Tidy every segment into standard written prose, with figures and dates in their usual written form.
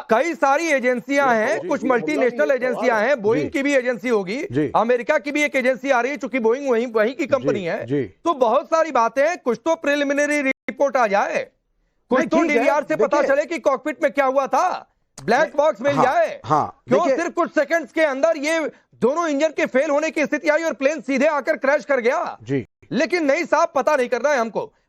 कई सारी एजेंसियां हैं, कुछ मल्टीनेशनल एजेंसियां हैं, बोइंग की भी एजेंसी होगी, अमेरिका की भी एक एजेंसी आ रही है, चूंकि बोइंग वहीं की कंपनी है। तो बहुत सारी बातें हैं, कुछ तो प्रिलिमिनरी रिपोर्ट आ जाए, कुछ तो डीवीआर से पता चले कि कॉकपिट में क्या हुआ था, ब्लैक बॉक्स मिल जाए। क्यों सिर्फ कुछ सेकंड्स के अंदर ये दोनों इंजन के फेल होने की स्थिति आई और प्लेन सीधे आकर क्रैश कर गया। लेकिन नहीं साहब, पता नहीं करना है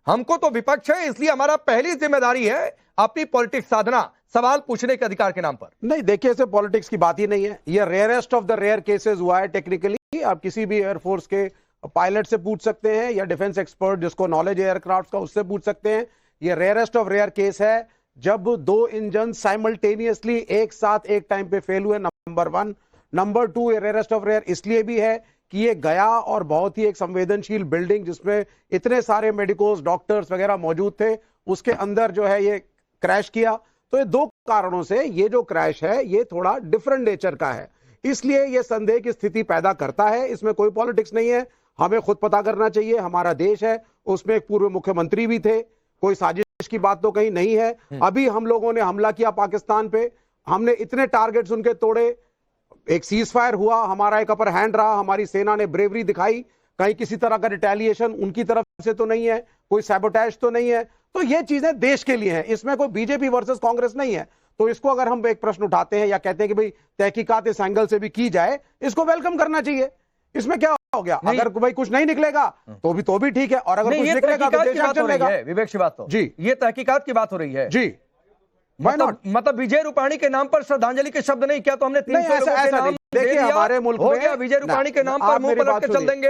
हमको तो विपक्ष है, इसलिए हमारा पहली जिम्मेदारी है अपनी पॉलिटिक्स साधना, सवाल पूछने के अधिकार के नाम पर। नहीं देखिए, इसे पॉलिटिक्स की बात ही नहीं है, ये rarest of the rare cases हुआ है। टेक्निकली आप किसी भी एयरफोर्स के पायलट से पूछ सकते हैं या डिफेंस एक्सपर्ट जिसको नॉलेज है एयरक्राफ्ट का, उससे पूछ सकते हैं। ये रेयरेस्ट ऑफ रेयर केस है जब दो इंजन साइमल्टेनियसली एक साथ एक टाइम पे फेल हुए, नंबर 1। नंबर 2, ये रेयरेस्ट ऑफ रेयर इसलिए भी है कि ये गया और बहुत ही एक संवेदनशील बिल्डिंग जिसमें इतने सारे मेडिकोस, डॉक्टर्स वगैरह मौजूद थे, उसके अंदर जो है ये क्रैश किया। तो ये दो कारणों से ये जो क्रैश है ये थोड़ा डिफरेंट नेचर का है, इसलिए ये संदेह की स्थिति पैदा करता है। इसमें कोई पॉलिटिक्स नहीं है, हमें खुद पता करना चाहिए। हमारा देश है, उसमें एक पूर्व मुख्यमंत्री भी थे, कोई साजिश की बात तो कहीं नहीं है। अभी हम लोगों ने हमला किया पाकिस्तान पे, हमने इतने टारगेट्स उनके तोड़े, एक सीज फायर हुआ, हमारा एक अपर हैंड रहा, हमारी सेना ने ब्रेवरी दिखाई, कहीं किसी तरह का रिटेलिएशन उनकी तरफ से तो नहीं है, कोई सैबोटेज तो नहीं है। तो ये चीजें देश के लिए हैं, इसमें कोई बीजेपी वर्सेस कांग्रेस नहीं है। तो इसको अगर हम एक प्रश्न उठाते हैं या कहते हैं कि भाई तहकीकात इस एंगल से भी की जाए, इसको वेलकम करना चाहिए। इसमें क्या हो गया, अगर भाई कुछ नहीं निकलेगा तो भी ठीक है, और अगर कुछ निकलेगा तो देश चलेगा। विवेक श्रीवास्तव जी, ये तहकीकात की बात हो रही है जी। मतलब विजय रूपाणी के नाम पर श्रद्धांजलि के शब्द नहीं, क्या तो हमने 300 लोगों के नाम देखिए हमारे मुल्क में विजय रूपाणी के नाम पर मुंह पलट के चल देंगे?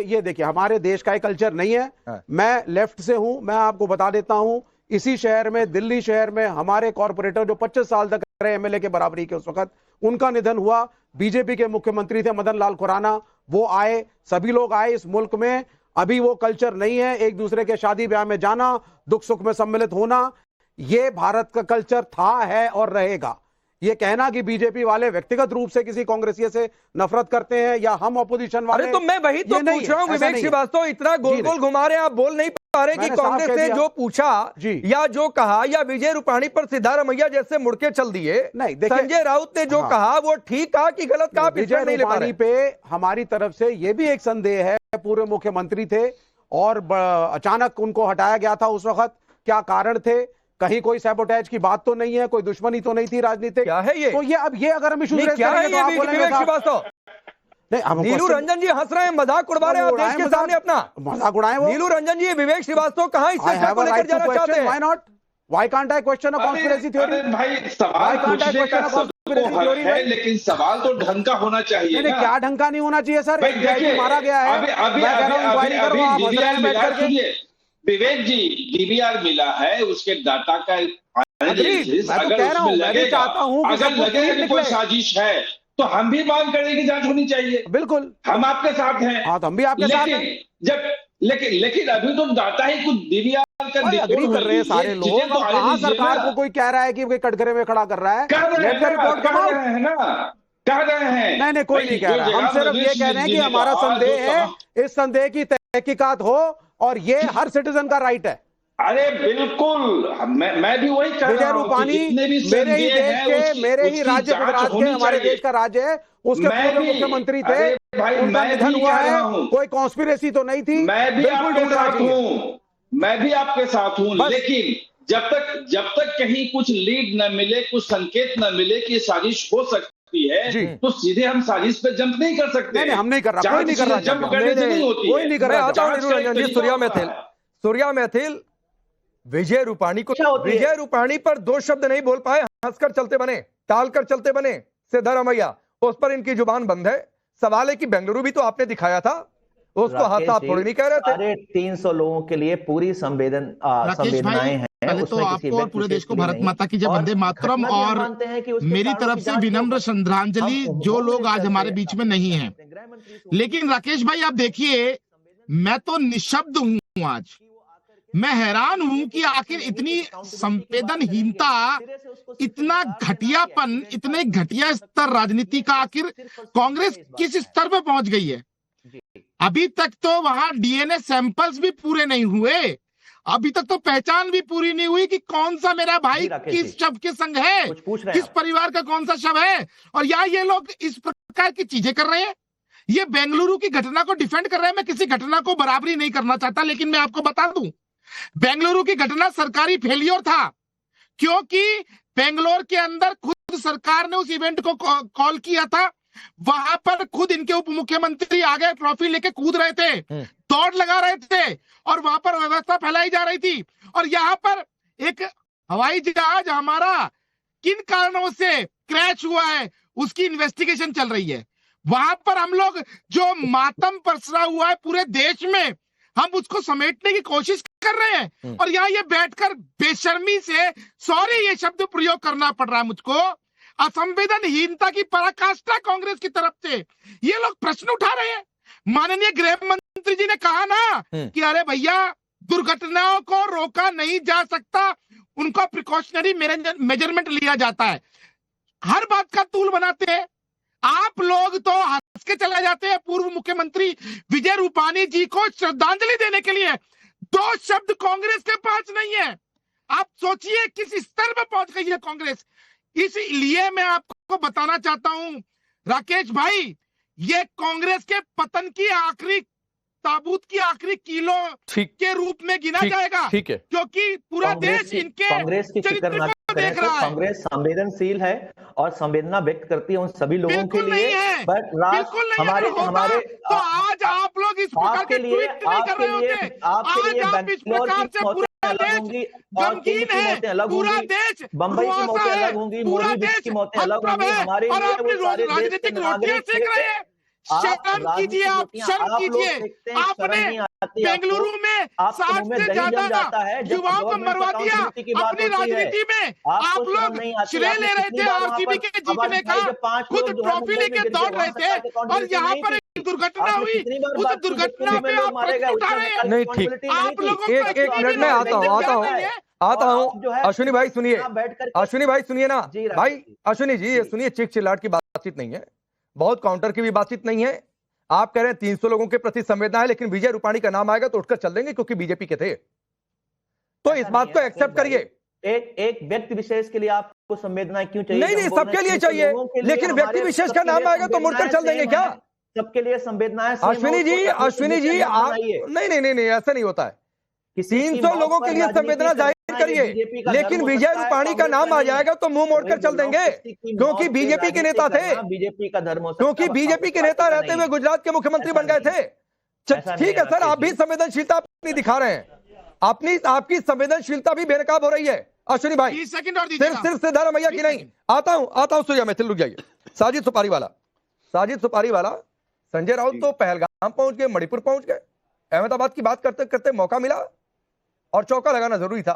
ये देखिए, हमारे देश का कल्चर नहीं है। मैं लेफ्ट से हूं, मैं आपको बता देता हूं, इसी शहर में, दिल्ली शहर में हमारे कॉर्पोरेटर जो 25 साल तक रहे एमएलए के बराबरी के, उस वक्त उनका निधन हुआ। बीजेपी के मुख्यमंत्री थे मदन लाल खुराना, वो आए, सभी लोग आए। इस मुल्क में अभी वो कल्चर नहीं है, एक दूसरे के शादी ब्याह में जाना, दुख सुख में सम्मिलित होना। ये भारत का कल्चर था, है और रहेगा। ये कहना कि बीजेपी वाले व्यक्तिगत रूप से किसी कांग्रेसी से नफरत करते हैं या हम ऑपोजिशन वाले, तो मैं वही तो पूछ रहा हूं विवेक श्रीवास्तव, इतना गोल गोल घुमा रहे हैं, आप बोल नहीं पा रहे कि कांग्रेस ने जो पूछा या जो कहा, या विजय रूपाणी पर सिद्धारमैया जैसे मुड़के चल दिए, संजय राउत ने जो कहा वो ठीक कहा कि गलत कहा? विजय रूपाणी पे हमारी तरफ से ये भी एक संदेह है, पूर्व मुख्यमंत्री थे और अचानक उनको हटाया गया था, उस वक्त क्या कारण थे? कहीं कोई सैबोटेज की बात तो नहीं है, कोई दुश्मनी तो नहीं थी राजनीतिक? क्या है ये? तो ये अब ये अगर हम इशू रेज क्या है करेंगे ये? तो आप बोलेंगे नीलू रंजन जी हंस रहे हैं, मजाक उड़ा रहे हैं आप देश के सामने अपना। मजाक उड़ाए वो नीलू रंजन जी, विवेक श्रीवास्तव कहां इस चर्चा को लेकर जाना चाहते हैं? Why not? Why can't I question a conspiracy theory? भाई सवाल पूछने का सबको हक है, लेकिन सवाल तो ढंग का होना चाहिए ना। क्या ढंग का नहीं होना चाहिए सर? मारा गया है, विवेक जी, डीवीआर मिला है, उसके डाटा का एनालिसिस, अगर उसमें लगेगा, अगर लगेगा कि कोई साजिश है तो हम भी मांग करें कि जांच होनी चाहिए। बिल्कुल, हम आपके साथ हैं। हाँ, तो हम भी आपके साथ हैं। लेकिन अभी तो डाटा ही कुछ डीवीआर का एग्री कर रहे हैं सारे लोग। कहां सरकार को कोई कह रहा है कि कटघरे में खड़ा कर रहा है? रिपोर्ट कर रहे हैं ना, कह रहे हैं। नहीं, कोई नहीं कह रहा। हम सिर्फ ये कह रहे हैं कि हमारा संदेह है, इस संदेह की तहकीकात हो, और ये हर सिटीजन का राइट है। अरे बिल्कुल, मैं भी वही कह रहा हूं। रूपाणी मेरे ही देश के, मेरे ही राज्य गुजरात के, हमारे देश का राज्य है, उसके पूर्व मुख्यमंत्री थे, उनका निधन हुआ है, कोई कॉन्स्पिरेसी तो नहीं थी। मैं भी आपके साथ हूं, मैं भी आपके साथ हूं, लेकिन जब तक कहीं कुछ लीड न मिले, कुछ संकेत न मिले कि साजिश हो सकती है, तो सीधे हम साजिश पे जंप नहीं कर सकते। नहीं, हम नहीं कर रहा, कोई नहीं कर रहा, जंप करने से नहीं होती, कोई नहीं कर रहा। सूर्या मैथिल विजय रूपाणी पर दो शब्द नहीं बोल पाए, हंसकर चलते बने, टालकर चलते बने सिद्धारमैया, उस पर इनकी जुबान बंद है। सवाल है कि बेंगलुरु भी तो आपने दिखाया था, उसको हाथ आप थोड़ी नहीं कह रहे थे। अरे 300 लोगों के लिए पूरी संवेदनाएं हैं। पहले तो आपको और पूरे देश को भारत माता की जय, वंदे मातरम, और मेरी तरफ से विनम्र श्रद्धांजलि जो लोग आज हमारे बीच में नहीं हैं। लेकिन राकेश भाई आप देखिए, मैं तो निशब्द हूं आज। मैं हैरान हूं कि आखिर इतनी संवेदनहीनता, इतना घटियापन, इतने घटिया स्तर राजनीति का आखिर कांग्रेस किस स्तर पे पहुंच गई है। अभी तक तो वहां डीएनए सैंपल्स भी पूरे नहीं हुए, अभी तक तो पहचान भी पूरी नहीं हुई कि कौन सा मेरा भाई किस शव के संग है, किस परिवार का कौन सा शव है। और या ये लोग इस प्रकार की चीजें कर रहे हैं। ये बेंगलुरु की घटना को डिफेंड कर रहे हैं। मैं किसी घटना को बराबरी नहीं करना चाहता, लेकिन मैं आपको बता दूं, बेंगलुरु की घटना सरकारी फेलियर था, क्योंकि बेंगलोर के अंदर खुद सरकार ने उस इवेंट को कॉल किया था। वहां पर खुद इनके उप मुख्यमंत्री आगे ट्रॉफी लेके कूद रहे थे, दौड़ लगा रहे थे, और वहां पर व्यवस्था फैलाई जा रही थी। और यहाँ पर एक हवाई जहाज हमारा किन कारणों से क्रैश हुआ है उसकी इन्वेस्टिगेशन चल रही है। वहां पर हम लोग जो मातम पसरा हुआ है पूरे देश में, हम उसको समेटने की कोशिश कर रहे हैं। और यहाँ ये बैठकर बेशर्मी से, सॉरी ये शब्द प्रयोग करना पड़ रहा है मुझको, असंवेदनहीनता की पराकाष्ठा कांग्रेस की तरफ से ये लोग प्रश्न उठा रहे हैं। माननीय गृह मंत्री जी ने कहा ना कि अरे भैया दुर्घटनाओं को रोका नहीं जा सकता, उनका प्रिकॉशनरी मेजरमेंट लिया जाता है। हर बात का तूल बनाते हैं आप लोग, तो हंस के चले जाते हैं। पूर्व मुख्यमंत्री विजय रूपाणी जी को श्रद्धांजलि देने के लिए 2 शब्द कांग्रेस के पास नहीं है। आप सोचिए किस स्तर पर पहुंच गई है कांग्रेस। इसलिए मैं आपको बताना चाहता हूं राकेश भाई, ये कांग्रेस के पतन की आखिरी ताबूत की आखिरी कीलो के रूप में गिना जाएगा। ठीक है, क्योंकि पूरा देश इनके कांग्रेस की फिक्र न करें। कांग्रेस संवेदनशील है और संवेदना व्यक्त करती है उन सभी लोगों के लिए। बट हमारे तो आज आप लोग इस प्रकार के ट्वीट नहीं कर रहे होते। आज आप इस प्रकार से पूरा देश गमगीन है, पूरा देश बंबई की मौतें अलग होंगी, मोदी बीच की मौतें अलग होंगी, हमारे और अपनी राजनीतिक रोटियां सेक रहे हैं। शर्म कीजिए, आप शर्म कीजिए। आपने बेंगलुरु में 60 से ज्यादा युवाओं को मरवा दिया अपनी राजनीति में। आप लोग श्रेय ले रहे थे आरसीबी के जीतने का, खुद ट्रॉफी लेके दौड़ रहे थे, और यहाँ पर एक दुर्घटना हुई, उस दुर्घटना पे आप प्रश्न उठा रहे हैं। नहीं ठीक, आप लोगों को एक मिनट में आता हूँ। अश्विनी भाई सुनिए, अश्विनी भाई सुनिए ना भाई, अश्विनी जी ये सुनिए, चिक चिल्लाट की बातचीत नहीं है, बहुत काउंटर की भी बातचीत नहीं है। आप कह रहे हैं 300 लोगों के प्रति संवेदना है, लेकिन विजय रूपाणी का नाम आएगा तो उठकर चल देंगे क्योंकि बीजेपी के थे। तो इस बात को एक्सेप्ट करिए। एक व्यक्ति विशेष के लिए आपको संवेदना क्यों चाहिए? नहीं, सबके लिए चाहिए, लेकिन व्यक्ति विशेष का नाम आएगा तो मुड़कर चल देंगे क्या? सबके लिए संवेदना है। अश्विनी जी आप नहीं, ऐसा नहीं होता है। 300 लोगों के लिए संवेदना जाहिर करिए, लेकिन विजय रूपाणी का नाम आ जाएगा तो मुंह मोड़कर चल देंगे, क्योंकि बीजेपी के नेता थे, बीजेपी का धर्म, क्योंकि बीजेपी के नेता रहते हुए गुजरात के मुख्यमंत्री बन गए थे। ठीक है सर, आप भी संवेदनशीलता अपनी दिखा रहे हैं, आपकी संवेदनशीलता भी बेनकाब हो रही है। अश्विनी भाई सिर्फ सिद्धारामैया मैया की नहीं। आता हूं सूर्या मैथिल, रुक जाइए। साजिद सुपारी वाला संजय राउत तो पहलगाम पहुंच गए, मणिपुर पहुंच गए, अहमदाबाद की बात करते करते मौका मिला और चौका लगाना जरूरी था।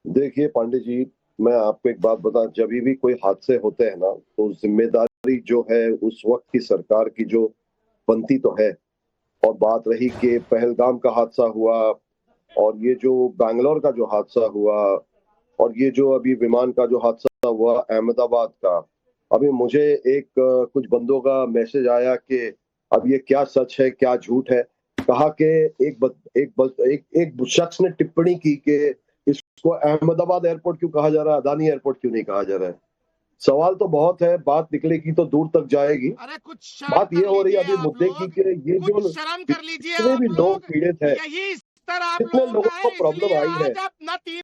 देखिए पांडे जी, मैं आपको एक बात बता, जब भी कोई हादसे होते हैं ना, तो जिम्मेदारी जो है उस वक्त की सरकार की जो बनती तो है। और बात रही कि पहलगाम का हादसा हुआ, और ये जो बैंगलोर का जो हादसा हुआ, और ये जो अभी विमान का जो हादसा हुआ अहमदाबाद का, अभी मुझे एक कुछ बंदों का मैसेज आया कि अब ये क्या सच है क्या झूठ है। कहा कि एक शख्स ने टिप्पणी की कि इसको अहमदाबाद एयरपोर्ट क्यों कहा जा रहा है, अदानी एयरपोर्ट क्यों नहीं कहा जा रहा है। सवाल तो बहुत है, बात निकलेगी तो दूर तक जाएगी। बात ये हो रही है अभी मुद्दे की कि ये जो जितने भी लोग पीड़ित है, कितने लोगों को प्रॉब्लम आई है,